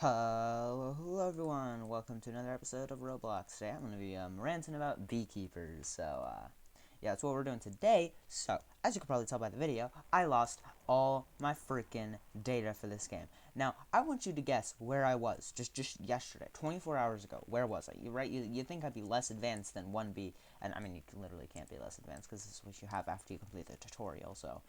Hello everyone, welcome to another episode of Roblox. Today I'm going to be ranting about Beekeepers, yeah, that's what we're doing today. So, as you can probably tell by the video, I lost all my freaking data for this game. Now, I want you to guess where I was just yesterday, 24 hours ago. Where was I? You think I'd be less advanced than 1B, and I mean, you literally can't be less advanced because this is what you have after you complete the tutorial, so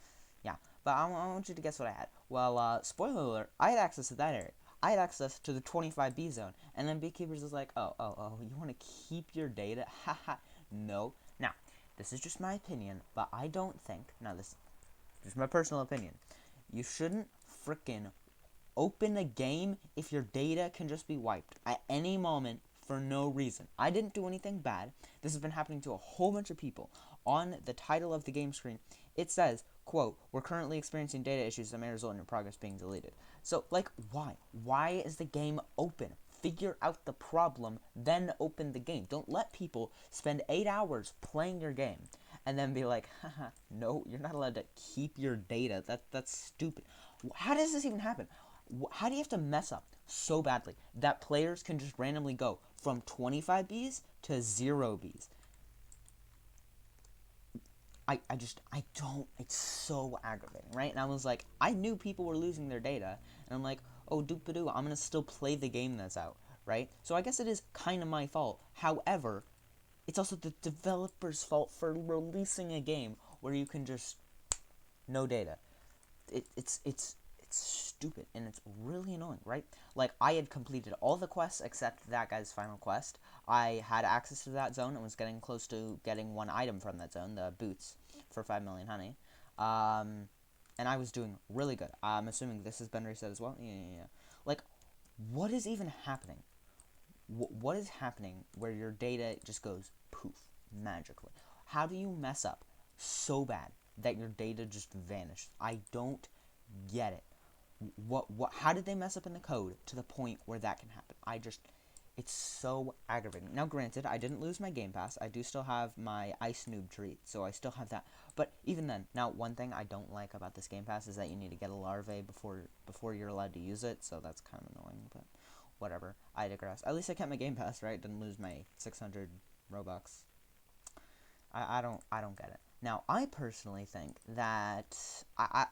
yeah. But I want you to guess what I had. Well, spoiler alert, I had access to that area. I had access to the 25B zone, and then Beekeepers is like, oh, you want to keep your data? Haha, no. Now, this is just my opinion, but I don't think, now this is just my personal opinion, you shouldn't frickin' open a game if your data can just be wiped at any moment for no reason. I didn't do anything bad. This has been happening to a whole bunch of people. On the title of the game screen, it says, quote, "We're currently experiencing data issues that may result in your progress being deleted." So, like, why? Why is the game open? Figure out the problem, then open the game. Don't let people spend 8 hours playing your game and then be like, haha, no, you're not allowed to keep your data. That's stupid. How does this even happen? How do you have to mess up so badly that players can just randomly go from 25 Bs to 0 Bs? I don't, it's so aggravating, right? And I was like, I knew people were losing their data, and I'm like, oh, doop-a-doo, I'm gonna still play the game that's out, right? So I guess it is kind of my fault. However, it's also the developer's fault for releasing a game where you can just, no data. It's stupid and it's really annoying, right? Like, I had completed all the quests except that guy's final quest. I had access to that zone and was getting close to getting one item from that zone, the boots for 5 million honey. And I was doing really good. I'm assuming this has been reset as well. Yeah. Like, what is even happening? What is happening where your data just goes poof magically? How do you mess up so bad that your data just vanished? I don't get it. How did they mess up in the code to the point where that can happen? It's so aggravating. Now, granted, I didn't lose my Game Pass. I do still have my Ice Noob treat, so I still have that. But even then, now, one thing I don't like about this Game Pass is that you need to get a larvae before you're allowed to use it, so that's kind of annoying, but whatever. I digress. At least I kept my Game Pass, right? Didn't lose my 600 Robux. I don't get it. Now, I personally think that I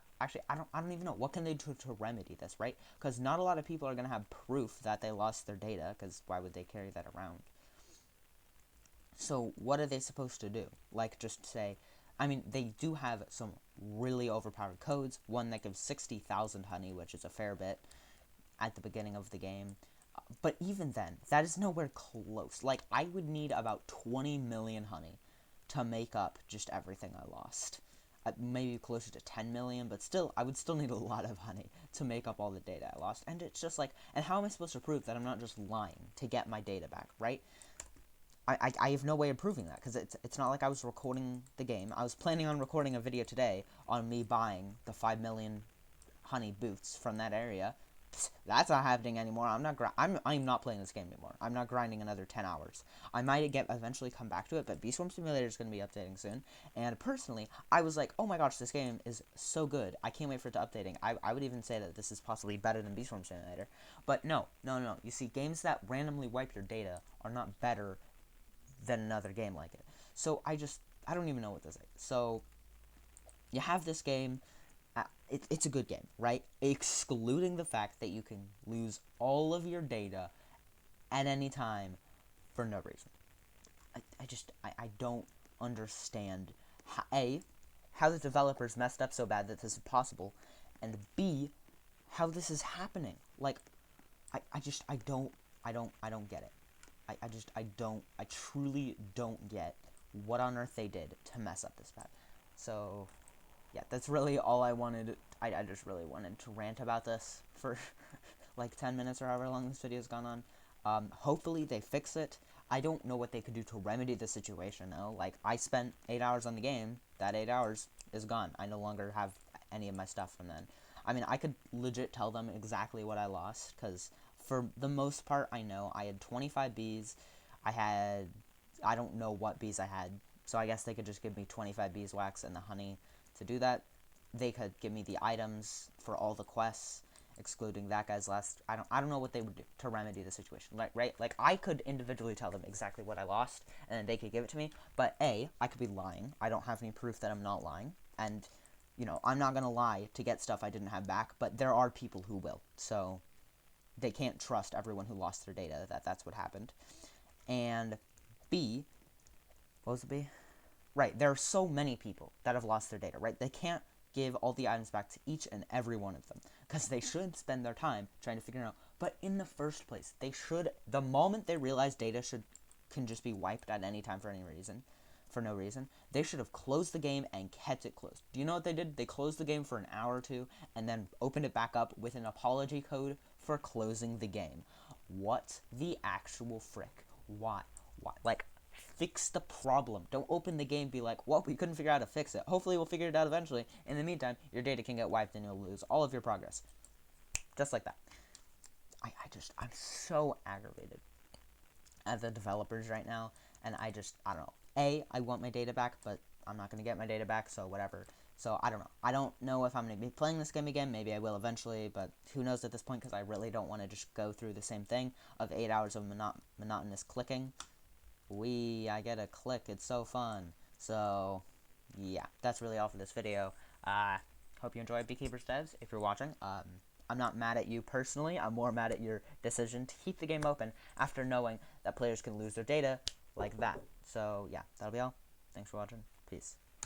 don't even know what can they do to remedy this, right? Because not a lot of people are gonna have proof that they lost their data, because why would they carry that around? So what are they supposed to do? Like, just say, I mean, they do have some really overpowered codes. One that gives 60,000 honey, which is a fair bit at the beginning of the game. But even then, that is nowhere close. Like, I would need about 20 million honey to make up just everything I lost. Maybe closer to 10 million, but still, I would still need a lot of honey to make up all the data I lost. And it's just like, and how am I supposed to prove that I'm not just lying to get my data back, right? I have no way of proving that, because it's not like I was recording the game. I was planning on recording a video today on me buying the 5 million honey boots from that area. That's not happening anymore. I'm not playing this game anymore. I'm not grinding another 10 hours. I might eventually come back to it, but Bee Swarm Simulator is going to be updating soon. And personally, I was like, oh my gosh, this game is so good. I can't wait for it to updating. I would even say that this is possibly better than Bee Swarm Simulator. But no. You see, games that randomly wipe your data are not better than another game like it. So I don't even know what to say. So you have this game. It's a good game, right? Excluding the fact that you can lose all of your data at any time for no reason. I don't understand how the developers messed up so bad that this is possible, and B, how this is happening. Like, I don't get it. I truly don't get what on earth they did to mess up this bad. So, yeah, that's really all I wanted. I just really wanted to rant about this for like 10 minutes or however long this video's gone on. Hopefully they fix it. I don't know what they could do to remedy the situation, though. Like, I spent 8 hours on the game. That 8 hours is gone. I no longer have any of my stuff from then. I mean, I could legit tell them exactly what I lost, because for the most part, I know I had 25 bees. I don't know what bees I had, so I guess they could just give me 25 beeswax and the honey to do that. They could give me the items for all the quests, excluding that guy's last. I don't know what they would do to remedy the situation. Right? Like I could individually tell them exactly what I lost, and then they could give it to me. But A, I could be lying. I don't have any proof that I'm not lying, and I'm not gonna lie to get stuff I didn't have back. But there are people who will, so they can't trust everyone who lost their data that that's what happened. And B, what was it B? Right, there are so many people that have lost their data, right? They can't give all the items back to each and every one of them because they should spend their time trying to figure it out. But in the first place, they should, the moment they realize data can just be wiped at any time for no reason, they should have closed the game and kept it closed. Do you know what they did? They closed the game for an hour or two and then opened it back up with an apology code for closing the game. What the actual frick? Why? Like, fix the problem. Don't open the game and be like, well, we couldn't figure out how to fix it. Hopefully we'll figure it out eventually. In the meantime, your data can get wiped and you'll lose all of your progress. Just like that. I'm so aggravated at the developers right now, and I don't know. I want my data back, but I'm not going to get my data back, so whatever. So I don't know. I don't know if I'm going to be playing this game again. Maybe I will eventually, but who knows at this point, because I really don't want to just go through the same thing of 8 hours of monotonous clicking. I get a click. It's so fun. So, yeah, that's really all for this video. Hope you enjoyed Beekeepers devs, if you're watching. I'm not mad at you personally. I'm more mad at your decision to keep the game open after knowing that players can lose their data like that. So, yeah, that'll be all. Thanks for watching. Peace.